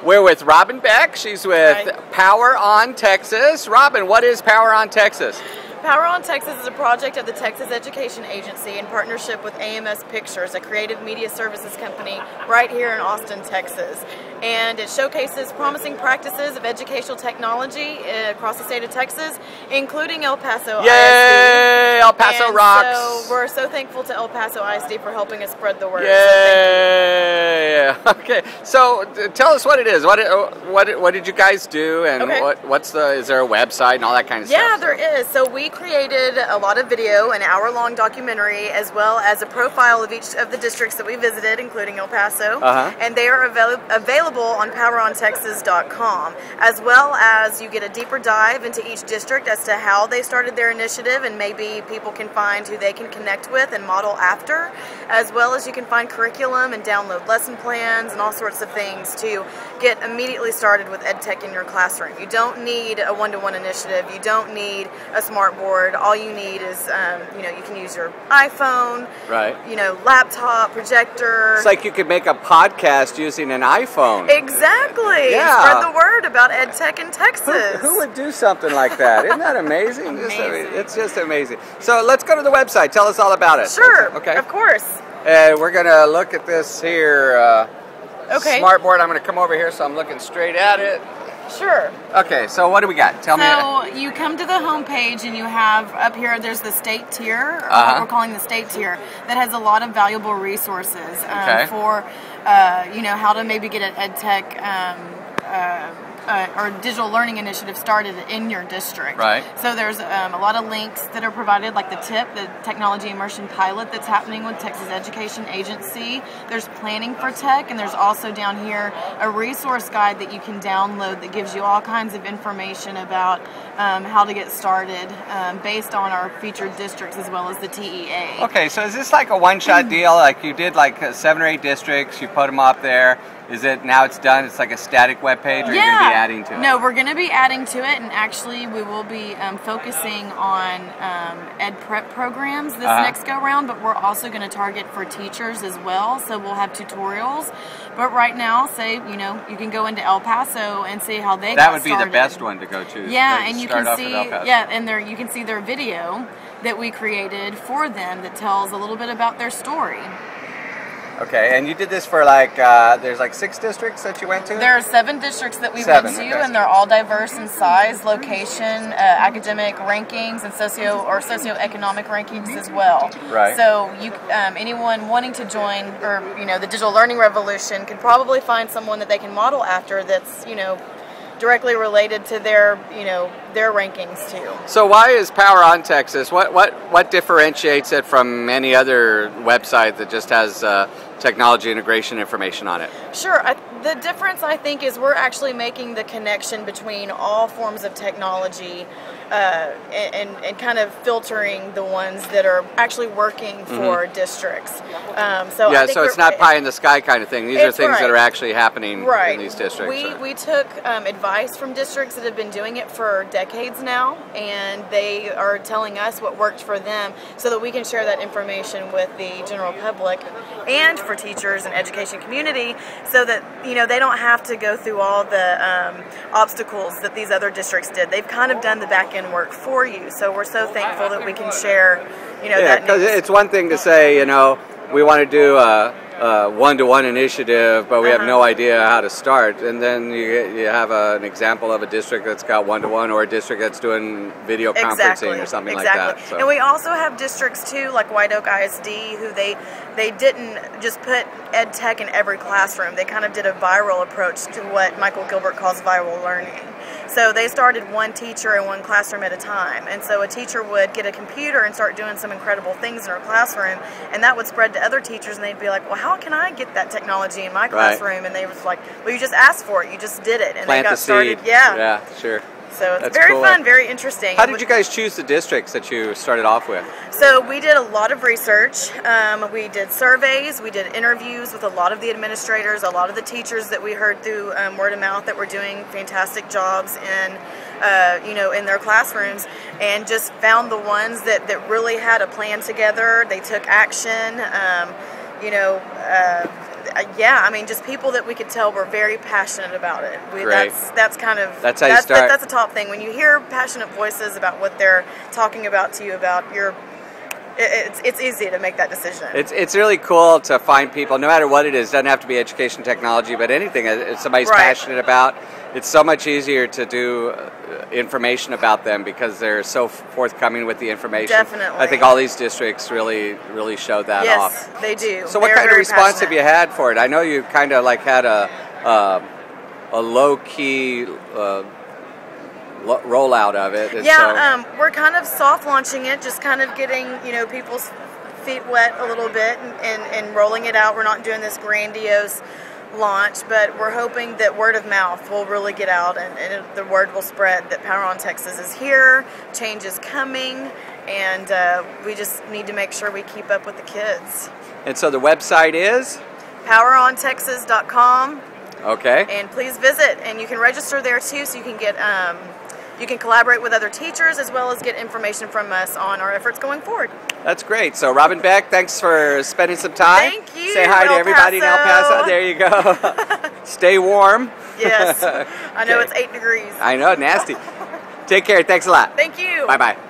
We're with Robin Beck. She's with Power on Texas. Robin, what is Power on Texas? Power on Texas is a project of the Texas Education Agency in partnership with AMS Pictures, a creative media services company right here in Austin, Texas. And it showcases promising practices of educational technology across the state of Texas, including El Paso Yay! ISD. El Paso rocks! So we're so thankful to El Paso ISD for helping us spread the word. Yay! So okay, so tell us what it is. What did you guys do, and is there a website and all that kind of stuff? Yeah, there is. So we created a lot of video, an hour-long documentary, as well as a profile of each of the districts that we visited, including El Paso, and they are available on powerontexas.com, as well as you get a deeper dive into each district as to how they started their initiative, and maybe people can find who they can connect with and model after, as well as you can find curriculum and download lesson plans and all sorts of things to get immediately started with EdTech in your classroom. You don't need a one-to-one initiative. You don't need a smart board. All you need is, you can use your iPhone, laptop, projector. It's like you could make a podcast using an iPhone. Exactly. Yeah. Spread the word about EdTech in Texas. Who would do something like that? Isn't that amazing? Amazing. It's just amazing. So let's go to the website. Tell us all about it. Sure. Okay. Of course. We're going to look at this here smart board. I'm going to come over here so I'm looking straight at it. Sure. Okay, so what do we got? Tell me. So you come to the home page and you have up here, there's the state tier, or what we're calling the state tier, that has a lot of valuable resources for, how to maybe get an EdTech or digital learning initiative started in your district. Right. So there's a lot of links that are provided, like the TIP, the Technology Immersion Pilot that's happening with Texas Education Agency. There's Planning for Tech, and there's also down here a resource guide that you can download that gives you all kinds of information about how to get started based on our featured districts as well as the TEA. Okay, so is this like a one-shot deal? Like you did like 7 or 8 districts, you put them up there. Is it now it's done? It's like a static web page, or are you going to be adding to it? No, we're going to be adding to it, and actually we will be focusing on ed prep programs this next go round, but we're also going to target for teachers as well, so we'll have tutorials. But right now, say, you can go into El Paso and see how they got started. That would be the best one to go to. Yeah, and you can see, and there you can see their video that we created for them that tells a little bit about their story. Okay, and you did this for there's like 6 districts that you went to? There are 7 districts that we went to, and they're all diverse in size, location, academic rankings, and socioeconomic rankings as well. Right. So anyone wanting to join, or the digital learning revolution, can probably find someone that they can model after that's directly related to their their rankings too. So why is Power on Texas? What differentiates it from any other website that just has technology integration information on it? Sure. The difference, I think, is we're actually making the connection between all forms of technology and kind of filtering the ones that are actually working for districts. So it's not pie in the sky kind of thing. These are things that are actually happening in these districts. We took advice from districts that have been doing it for decades now, and they are telling us what worked for them so that we can share that information with the general public and for teachers and education community, so that they don't have to go through all the obstacles that these other districts did. They've kind of done the back end work for you, so we're so thankful that we can share that because it's one thing to say we want to do a one-to-one initiative, but we have no idea how to start. And then you have an example of a district that's got one-to-one, or a district that's doing video conferencing or something like that. So. And we also have districts too, like White Oak ISD, who they didn't just put ed tech in every classroom. They kind of did a viral approach to what Michael Gilbert calls viral learning. So they started one teacher in one classroom at a time. And so a teacher would get a computer and start doing some incredible things in her classroom, and that would spread to other teachers, and they'd be like, well, how can I get that technology in my classroom? And they was like, well, you just asked for it. You just did it. And Plant they got started. Yeah. Yeah, sure. So it's very fun, very interesting. How did you guys choose the districts that you started off with? So we did a lot of research. We did surveys. We did interviews with a lot of the administrators, a lot of the teachers that we heard through word of mouth that were doing fantastic jobs in in their classrooms, and just found the ones that really had a plan together. They took action. yeah, I mean, just people that we could tell were very passionate about it. Great. That's kind of that's how you start. That's a top thing when you hear passionate voices about what they're talking about to you about your. It's easy to make that decision. It's really cool to find people, no matter what it is. It doesn't have to be education technology, but anything that somebody's passionate about. It's so much easier to do information about them because they're so forthcoming with the information. Definitely. I think all these districts really show that off. Yes, they do. So what kind of response have you had for it? I know you kind of like had a low-key rollout of it. Yeah, we're kind of soft launching it, just kind of getting people's feet wet a little bit and rolling it out. We're not doing this grandiose launch, but we're hoping that word of mouth will really get out and the word will spread that Power on Texas is here, change is coming, and we just need to make sure we keep up with the kids. And so the website is? PowerOnTexas.com. Okay. And please visit, and you can register there too, so you can get you can collaborate with other teachers as well as get information from us on our efforts going forward. That's great. So Robin Beck, thanks for spending some time. Thank you. Say hi to everybody in El Paso. There you go. Stay warm. Yes. I know it's 8 degrees. I know, nasty. Take care. Thanks a lot. Thank you. Bye-bye. Bye.